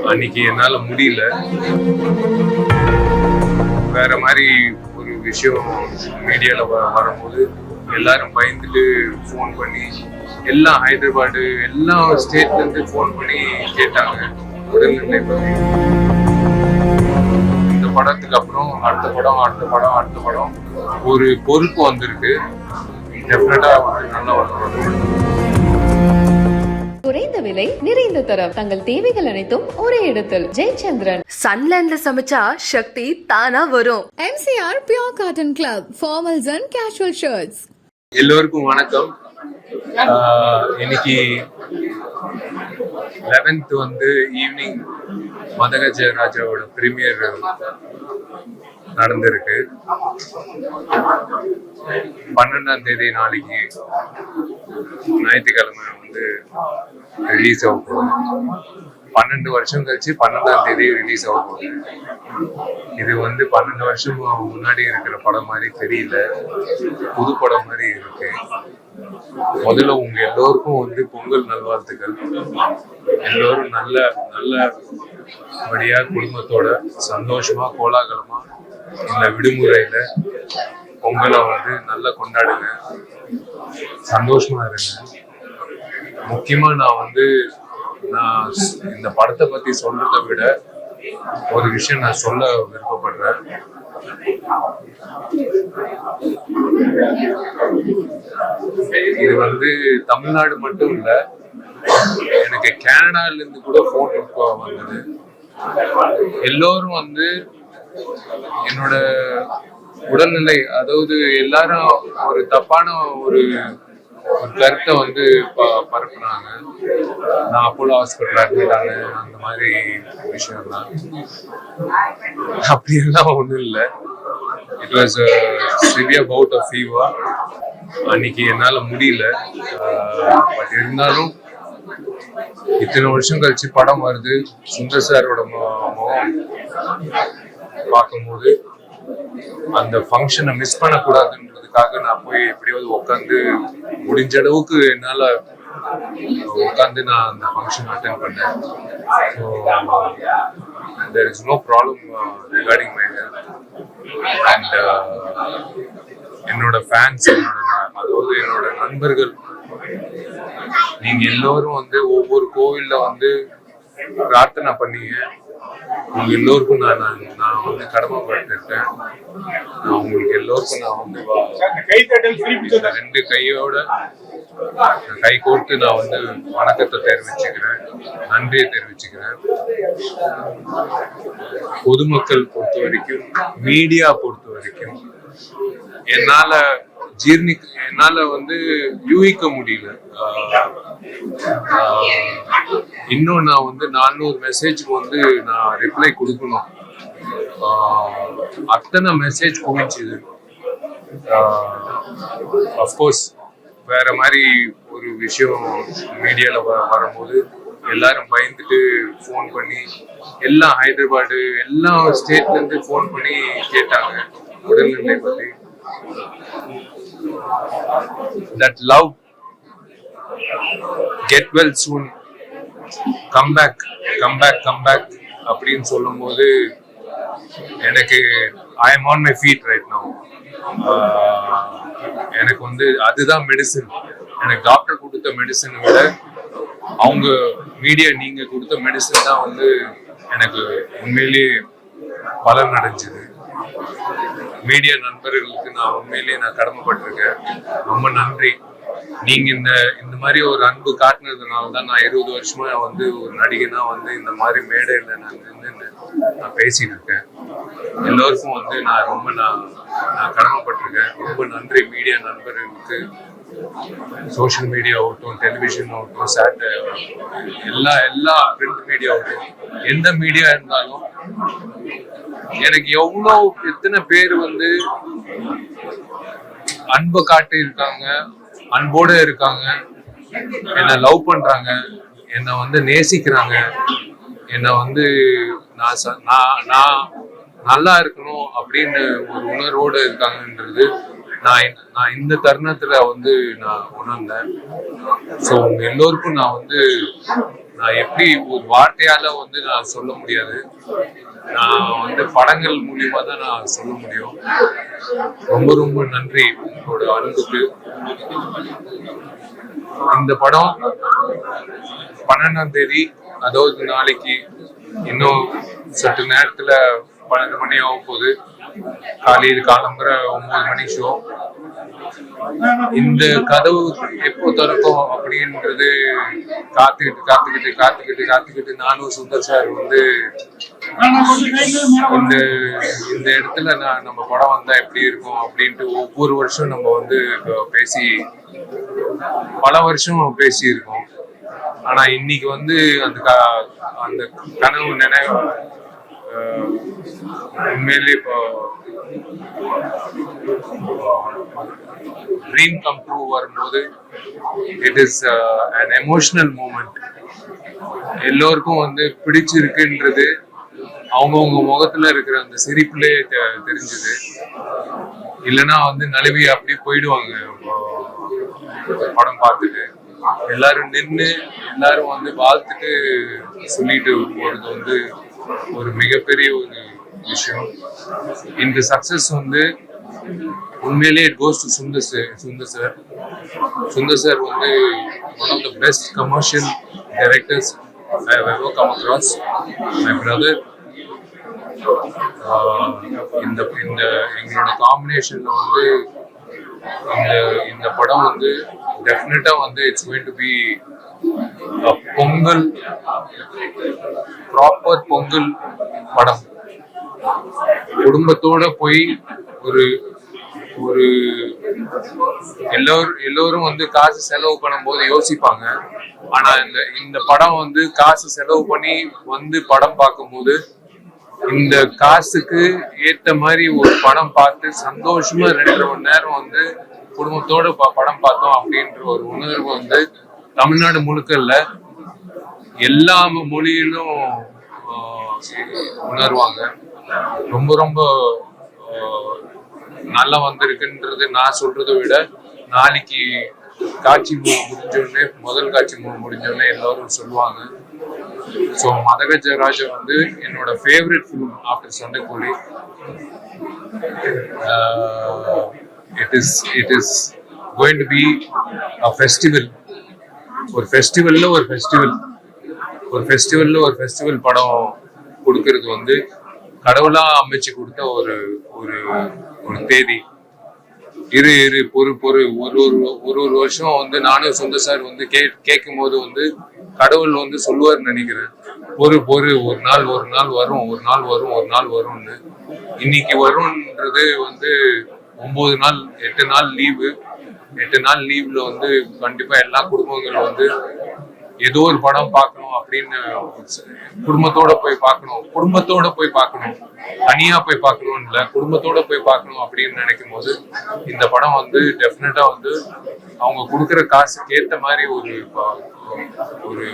அன்னைக்கு என்னால முடியல. வேற மாதிரி ஒரு விஷயம் மீடியால வரும்போது எல்லாரும் பயந்துட்டு ஃபோன் பண்ணி, எல்லாம் ஹைதராபாடு எல்லா ஸ்டேட்ல இருந்து ஃபோன் பண்ணி கேட்டாங்க உடல்நிலை பத்தி. இந்த படத்துக்கு அப்புறம் அடுத்த படம் ஒரு பொறுப்பு வந்திருக்கு. டெஃபினட்டா நல்லா வரும். குறைந்த விலை நிறைந்த தரம், தங்கள் தேவைகள் அனைத்தும் ஒரே இடத்தில். ஜெயச்சந்திரன். சன்லேண்ட்ல சமைச்சா சக்தி தானா வரும். MCR Pure Cotton Club, formals and casual shirts. எல்லோருக்கும் வணக்கம். இன்னைக்கு 11th ஈவினிங் மதகஜ ராஜாவோட பிரீமியர் நடந்திருக்கு. 12ஆம் தேதி நாளைக்கு ஞாயிற்றுக்கிழமை ரிலீஸ் ஆக போகுது. 12 வருஷம் கழிச்சு 12ஆம் தேதி ரிலீஸ் ஆக போகுது. இது 12 வருஷம் முன்னாடி இருக்கிற படம் மாதிரி தெரியல, புது படம் மாதிரி இருக்கு. முதல்ல உங்க எல்லோருக்கும் பொங்கல் நல்வாழ்த்துக்கள். எல்லோரும் நல்லபடியா குடும்பத்தோட சந்தோஷமா கோலாகலமா இந்த விடுமுறையில பொங்கலை நல்லா கொண்டாடுங்க, சந்தோஷமா இருங்க. முக்கியமா நான் இந்த படத்தை பத்தி சொல்றதை விட ஒரு விஷயம் நான் சொல்ல விருப்பப்படுறேன். இது தமிழ்நாடு மட்டும் இல்ல, எனக்கு கனடால இருந்து கூட போன் வந்தது. எல்லோரும் என்னோட உடல்நிலை, அதாவது எல்லாரும் ஒரு தப்பான ஒரு கருத்தை பரப்புனாங்க. நான் அப்போலோ ஹாஸ்பிட்டல் அட்மிட் ஆனேன், அந்த மாதிரி விஷயம்லாம். அப்படியெல்லாம் ஒண்ணும் இல்லை. It was severe bout of fever. அன்னைக்கு என்னால முடியல. பட் இருந்தாலும் இத்தனை வருஷம் கழிச்சு படம் வருது. சுந்தர் சாரோட முகம் பார்க்கும்போது அந்த ஃபங்க்ஷனை மிஸ் பண்ணக்கூடாதுன்றதுக்காக நான் போய் எப்படியாவது உட்காந்து முடிஞ்ச அளவுக்கு என்னால உட்காந்து நான் அந்த ஃபங்க்ஷன் அட்டென்ட் பண்ணேன். So there is no problem regarding my health. And என்னோட ஃபேன்ஸ், அதாவது என்னோட நண்பர்கள், நீங்க எல்லோரும் ஒவ்வொரு கோவில்ல பிரார்த்தனை பண்ணீங்க. உங்க எல்லோருக்கும் நான் கடமைப்பட்டிருக்கேன். உங்களுக்கு எல்லோருக்கும் நான் 2 கையோட கை கோர்த்து நான் வணக்கத்தை தெரிவிச்சுக்கிறேன், நன்றியை தெரிவிச்சுக்கிறேன். பொதுமக்கள் பொறுத்த வரைக்கும், மீடியா பொறுத்த வரைக்கும் என்னால யூகிக்க முடியல. இன்னும் நான் 400 மெசேஜ்க்கு நான் ரிப்ளை கொடுக்கணும். அத்தனை மெசேஜ் குவிச்சுது. அஃப்கோர்ஸ் வேற மாதிரி ஒரு விஷயம் மீடியால வரும்போது எல்லாரும் பயந்துட்டு ஃபோன் பண்ணி, எல்லாம் ஹைதராபாடு எல்லா ஸ்டேட்ல இருந்து ஃபோன் பண்ணி கேட்டாங்க உடல்நிலை பத்தி. That love, get well soon, come back அப்படின்னு சொல்லும் போது எனக்கு I am on my feet right now. எனக்கு அதுதான் மெடிசன். எனக்கு டாக்டர் கொடுத்த மெடிசனை விட அவங்க மீடியா நீங்க கொடுத்த மெடிசன் தான் எனக்கு உண்மையிலேயே பலன் அடைஞ்சது. மீடியா நண்பர்களுக்கு நான் உண்மையிலேயே கடமைப்பட்டிருக்கேன். ரொம்ப நன்றி. நீங்க இந்த மாதிரி ஒரு அன்பு காட்டினதுனால தான் நான் 20 வருஷமா ஒரு நடிகனா இந்த மாதிரி மேடையில நான் பேசிட்டு இருக்கேன். எல்லோருக்கும் நான் கடமைப்பட்டிருக்கேன். ரொம்ப நன்றி மீடியா நண்பர்களுக்கு. சோசியல் மீடியா ஆகட்டும், டெலிவிஷன் ஆகட்டும், எல்லா பிரிண்ட் மீடியா ஆகட்டும், எந்த மீடியா இருந்தாலும் எனக்கு எத்தனை பேர் அன்பை காட்டி இருக்காங்க, அன்போட இருக்காங்க, என்னை லவ் பண்றாங்க, என்னை நேசிக்கிறாங்க, என்னை நான் நல்லா இருக்கணும் அப்படின்னு ஒரு உணர்வோடு இருக்காங்கன்றது நான் இந்த தருணத்துல வந்து நான் உணர்ந்தேன். ஸோ உங்க எல்லோருக்கும் நான் எப்படி ஒரு வார்த்தையால வந்து நான் சொல்ல முடியாது. நான் வந்து படங்கள் மூலியமா தான் நான் சொல்ல முடியும். ரொம்ப ரொம்ப நன்றி உங்களோட அன்புக்கு. இந்த படம் 12ஆம் தேதி, அதாவது நாளைக்கு இன்னும் சற்று நேரத்துல 12 மணி ஆக போகுது. காலம்பரை 9 மணி ஷோ. இந்த கதவு எப்போ திறக்கும் அப்படின்றது காத்துக்கிட்டு நானும் சுந்தர் சார் வந்து இந்த இடத்துல நம்ம படம் வந்தா எப்படி இருக்கும் அப்படின்ட்டு ஒவ்வொரு வருஷம் நம்ம வந்து பேசி பல வருஷம் பேசி இருக்கோம். ஆனா இன்னைக்கு வந்து அந்த கனவு நினைவு உண்மையிலே இப்போ ட்ரீம் கம் ட்ரூ வரும்போது it is an emotional moment. எல்லோருக்கும் வந்து பிடிச்சிருக்குன்றது அவங்கவுங்க முகத்துல இருக்கிற அந்த சிரிப்புலே தெரிஞ்சுது. இல்லைன்னா வந்து நழுவி அப்படியே போயிடுவாங்க படம் பார்த்துட்டு. எல்லாரும் நின்று எல்லாரும் வந்து வாழ்த்துட்டு சொல்லிட்டு போறது வந்து ஒரு மிகப்பெரிய ஒரு விஷயம். இந்த சக்சஸ் வந்து உண்மையிலேயே it goes to Sundar sir வந்து one of the best commercial directors I have ever come across. My brother. இந்த எங்களோட காம்பினேஷன்ல வந்து இந்த படம் வந்து டெஃபினட்டா வந்து it's going to be Pongal, proper Pongal படம். குடும்பத்தோட போய் ஒரு ஒரு எல்லோரும் வந்து காசு செலவு பண்ணும்போது யோசிப்பாங்க. ஆனா இந்த படம் வந்து காசு செலவு பண்ணி வந்து படம் பார்க்கும்போது இந்த காசுக்கு ஏத்த மாதிரி ஒரு படம் பார்த்து சந்தோஷமா 2 மணி நேரம் வந்து குடும்பத்தோட படம் பார்த்தோம் அப்படின்ற ஒரு உணர்வு வந்து தமிழ்நாடு முழுக்க இல்ல, எல்லா மொழியிலும் உணர்வாங்க. ரொம்ப ரொம்ப நல்லா வந்திருக்குன்றது நான் சொல்றதை விட நாளைக்கு காட்சி முடிஞ்சோடனே, முதல் காட்சி முடிஞ்சோடனே எல்லாரும் சொல்லுவாங்க. ஸோ மதகஜராஜா வந்து என்னோட favourite film after Sandakozhi. It is going to be a festival. ஒரு ஃபெஸ்டிவல் படம் கொடுக்கறது வந்து கடவுளா அமைச்சு கொடுத்த ஒரு ஒரு தேதி. பொறு ஒரு வருஷம் வந்து நானும் சுந்தர் சார் வந்து கேட்கும் போது வந்து கடவுள் வந்து சொல்லுவார்னு நினைக்கிறேன். ஒரு நாள் வரும்னு. இன்னைக்கு வரும்ன்றது வந்து 9 நாள் 8 நாள் லீவு. 8 நாள் லீவ்ல வந்து கண்டிப்பா எல்லா குடும்பங்களும் வந்து ஏதோ ஒரு படம் பார்க்கணும் அப்படின்னு குடும்பத்தோட போய் பார்க்கணும். தனியா போய் பார்க்கணும் இல்ல, குடும்பத்தோட போய் பார்க்கணும் அப்படின்னு நினைக்கும் போது இந்த படம் வந்து டெஃபினட்டா வந்து அவங்க கொடுக்குற காசுக்கு ஏற்ற மாதிரி ஒரு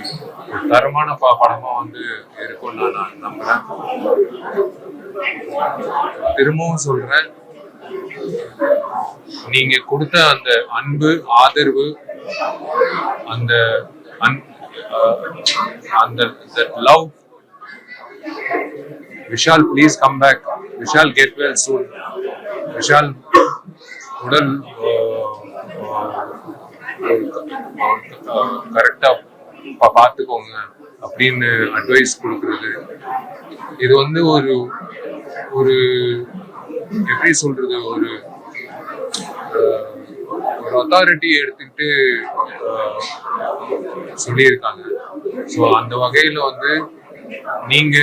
தரமான படமா வந்து இருக்கும்னு நான் நம்புறேன். திரும்பவும் சொல்றேன், நீங்க கொடுத்த அந்த அன்பு, ஆதரவு, அந்த love. Vishal, please come back. Vishal, get well soon. Vishal, உடல் கரெக்டா பார்த்துக்கோங்க அப்படின்னு அட்வைஸ் கொடுக்கறது. இது வந்து ஒரு எப்படி சொல்றது, ஒரு அத்தாரிட்டி எடுத்துக்கிட்டு சொல்லியிருக்காங்க. ஸோ அந்த வகையில வந்து நீங்க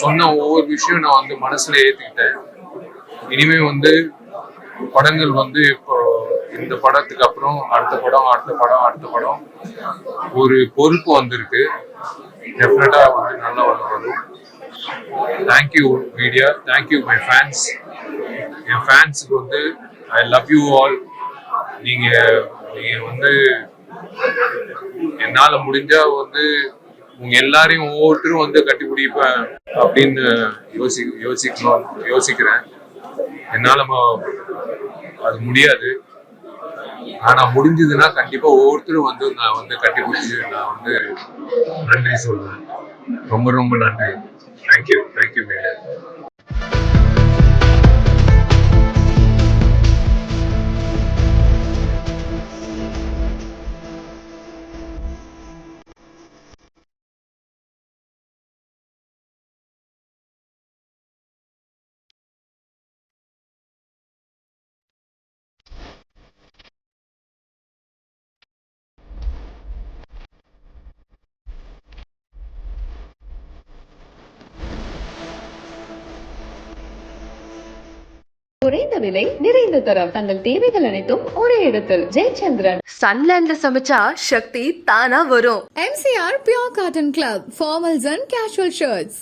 சொன்ன ஒவ்வொரு விஷயம் நான் வந்து மனசுல ஏத்துக்கிட்டேன். இனிமே வந்து படங்கள் வந்து இப்போ இந்த படத்துக்கு அப்புறம் அடுத்த படம் ஒரு பொறுப்பு வந்திருக்கு. டெஃபினட்டா வந்து நல்லா வரும். Thank you media, thank you my fans. என் ஃபேன்ஸுக்கு வந்து ஐ லவ் யூ ஆல். நீங்க வந்து என்னால முடிஞ்சா வந்து உங்க எல்லாரையும் ஒவ்வொருத்தரும் வந்து கட்டிப்பிடிப்பேன் அப்படின்னு யோசிக்கிறேன். என்னால அது முடியாது. ஆனா முடிஞ்சதுன்னா கண்டிப்பா ஒவ்வொருத்தரும் வந்து நான் வந்து கட்டி பிடிச்சி நான் வந்து நன்றி சொல்றேன். ரொம்ப ரொம்ப நன்றி. Thank you madam. குறைந்த விலை நிறைந்த தரம் தங்கள் தேவைகள் அனைத்தும் ஒரே இடத்தில் ஜெயச்சந்திரன். சன்லேண்ட்ல சமைச்சா சக்தி தானா வரும். MCR Pure Cotton Club, formals and casual shirts.